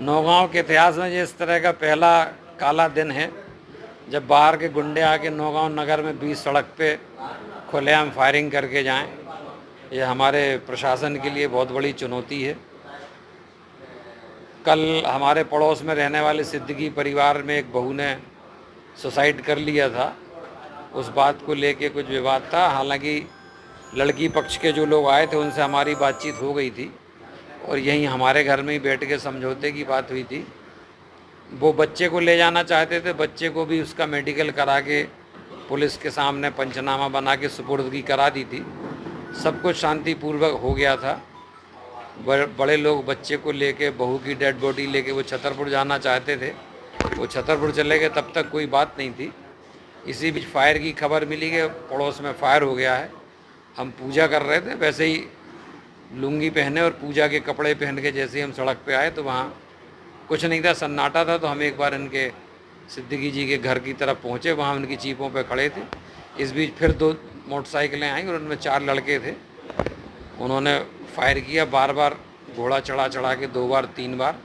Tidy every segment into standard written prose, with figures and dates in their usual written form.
नौगांव के इतिहास में ये इस तरह का पहला काला दिन है जब बाहर के गुंडे आके नौगांव नगर में बीच सड़क पे खुलेआम फायरिंग करके जाएं। ये हमारे प्रशासन के लिए बहुत बड़ी चुनौती है। कल हमारे पड़ोस में रहने वाले सिद्दीकी परिवार में एक बहू ने सुसाइड कर लिया था। उस बात को लेके कुछ विवाद था। हालांकि लड़की पक्ष के जो लोग आए थे उनसे हमारी बातचीत हो गई थी और यहीं हमारे घर में ही बैठ के समझौते की बात हुई थी। वो बच्चे को ले जाना चाहते थे, बच्चे को भी उसका मेडिकल करा के पुलिस के सामने पंचनामा बना के सुपुर्दगी करा दी थी। सब कुछ शांतिपूर्वक हो गया था। बड़े लोग बच्चे को लेके, बहू की डेड बॉडी लेके वो छतरपुर जाना चाहते थे। वो छतरपुर चले गए, तब तक कोई बात नहीं थी। इसी बीच फायर की खबर मिली कि पड़ोस में फायर हो गया है। हम पूजा कर रहे थे, वैसे ही लुंगी पहने और पूजा के कपड़े पहन के जैसे ही हम सड़क पे आए तो वहाँ कुछ नहीं था, सन्नाटा था। तो हम एक बार इनके सिद्दीकी जी के घर की तरफ पहुँचे, वहाँ उनकी जीपों पे खड़े थे। इस बीच फिर 2 मोटरसाइकिलें आई और उनमें 4 लड़के थे। उन्होंने फायर किया, बार बार घोड़ा चढ़ा के 2 बार 3 बार।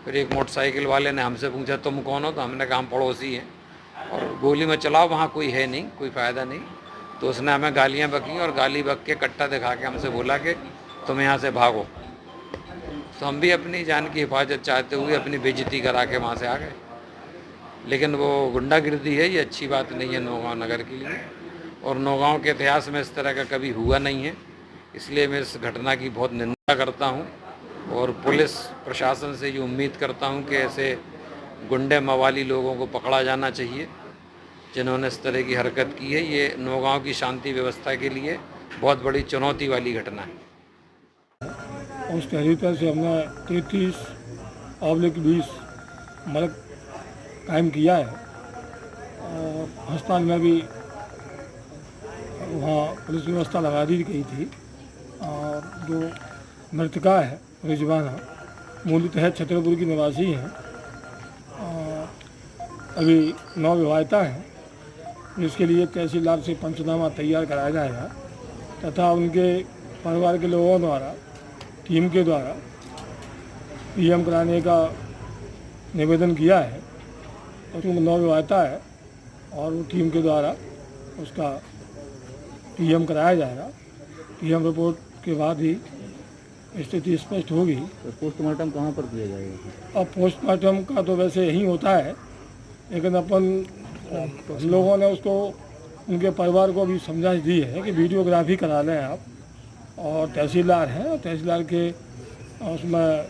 फिर एक मोटरसाइकिल वाले ने हमसे पूछा तुम कौन हो, तो हमने कहा हम पड़ोसी हैं, और गोली में चलाओ, वहाँ कोई है नहीं, कोई फ़ायदा नहीं। तो उसने हमें गालियाँ बकीं और गाली बक के कट्टा दिखा के हमसे बोला कि तुम यहाँ से भागो। तो हम भी अपनी जान की हिफाजत चाहते हुए अपनी बेइज्जती करा के वहाँ से आ गए। लेकिन वो गुंडागिर्दी है, ये अच्छी बात नहीं है नौगांव नगर के लिए, और नौगांव के इतिहास में इस तरह का कभी हुआ नहीं है। इसलिए मैं इस घटना की बहुत निंदा करता हूँ और पुलिस प्रशासन से ये उम्मीद करता हूँ कि ऐसे गुंडे मवाली लोगों को पकड़ा जाना चाहिए जिन्होंने इस तरह की हरकत की है। ये नौगांव की शांति व्यवस्था के लिए बहुत बड़ी चुनौती वाली घटना है। उस तहरीर से हमने 33/20 मर्ग कायम किया है और अस्पताल में भी वहाँ पुलिस व्यवस्था लगा दी गई थी। और जो मृतका है रिजवाना, मूलतः छतरपुर की निवासी हैं, अभी 9 विवाहिता हैं, जिसके लिए तहसीलदार से पंचनामा तैयार कराया जाएगा तथा उनके परिवार के लोगों द्वारा, टीम के द्वारा पीएम कराने का निवेदन किया है। और 9 विवाहिता है और वो टीम के द्वारा उसका पीएम कराया जाएगा। पीएम रिपोर्ट के बाद ही स्थिति स्पष्ट होगी। तो पोस्टमार्टम कहाँ पर किया जाएगा? अब पोस्टमार्टम का तो वैसे यहीं होता है, लेकिन हम लोगों ने उसको, उनके परिवार को भी समझाइश दी है कि वीडियोग्राफी करा लें आप, और तहसीलदार हैं और तहसीलदार के उसमें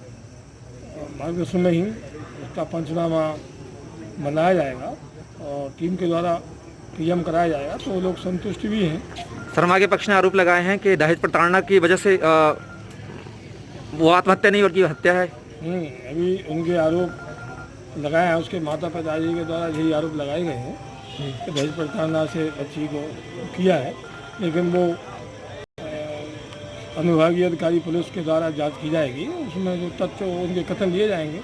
मार्गदर्शन में ही उसका पंचनामा बनाया जाएगा और टीम के द्वारा पीएम कराया जाएगा। तो वो लोग संतुष्ट भी हैं। शर्मा के पक्ष ने आरोप लगाए हैं कि दहेज प्रताड़ना की वजह से वो आत्महत्या नहीं बल्कि हत्या है। अभी उनके आरोप लगाए हैं, उसके माता पिताजी के द्वारा यही आरोप लगाए गए हैं कि दहेज प्रताड़ना से बच्ची को किया है। लेकिन वो अनुविभागीय अधिकारी पुलिस के द्वारा जांच की जाएगी, उसमें जो तथ्य उनके कथन लिए जाएंगे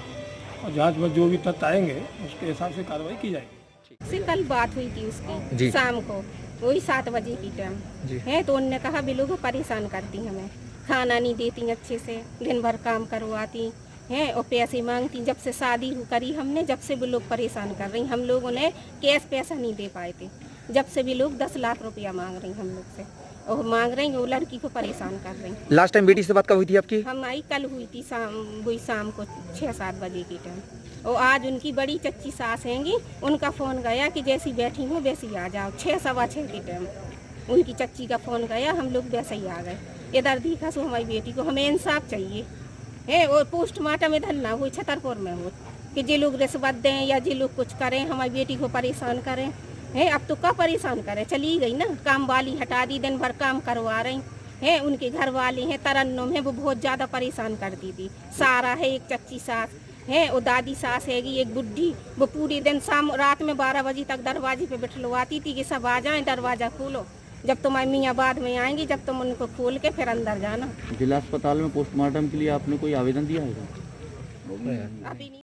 और जांच में जो भी तथ्य आएंगे उसके हिसाब से कार्रवाई की जाएगी। से कल बात हुई थी उसकी शाम को, वही 7 बजे की टाइम है। तो उन्होंने कहा भी लोग परेशान करती, हमें खाना नहीं देती अच्छे से, दिन भर काम करवाती हैं और पैसे मांगती। जब से शादी करी हमने, जब से भी लोग परेशान कर रही। हम लोगों ने कैश पैसा नहीं दे पाए थे, जब से भी लोग 10 लाख रुपया मांग रही हम लोग से, और मांग रही वो लड़की को परेशान कर रही। लास्ट टाइम बेटी से बात कब हुई थी आपकी? हम आई कल हुई थी शाम को 6-7 बजे की टाइम। और आज उनकी बड़ी चच्ची सास हैंगी, उनका फ़ोन गया कि जैसी बैठी हो वैसी आ जाओ। 6-6:15 की टाइम उनकी चच्ची का फ़ोन गया, हम लोग वैसे ही आ गए। इधर दिखा सो हमारी बेटी को, हमें इंसाफ चाहिए है। और पोस्टमार्टम इधर ना हो, छतरपुर में हो, कि जे लोग रिश्वत दें या जे लोग कुछ करें, हमारी बेटी को परेशान करें है। अब तो क्या परेशान करें, चली गई ना, काम वाली हटा दी, दिन भर काम करवा रही हैं। उनके घर वाले हैं तरन्नुम है, वो बहुत ज़्यादा परेशान करती थी। सारा है एक चच्ची सास है, और दादी सास हैगी एक बुढ़ी, वो पूरे दिन रात में 12 बजे तक दरवाजे पे बिठलवाती थी कि सब आ जाएं, दरवाज़ा खोलो, जब तुम्हारी मियाँ बाद में आएंगी, जब तुम उनको खोल के फिर अंदर जाना। जिला अस्पताल में पोस्टमार्टम के लिए आपने कोई आवेदन दिया है? अभी नहीं।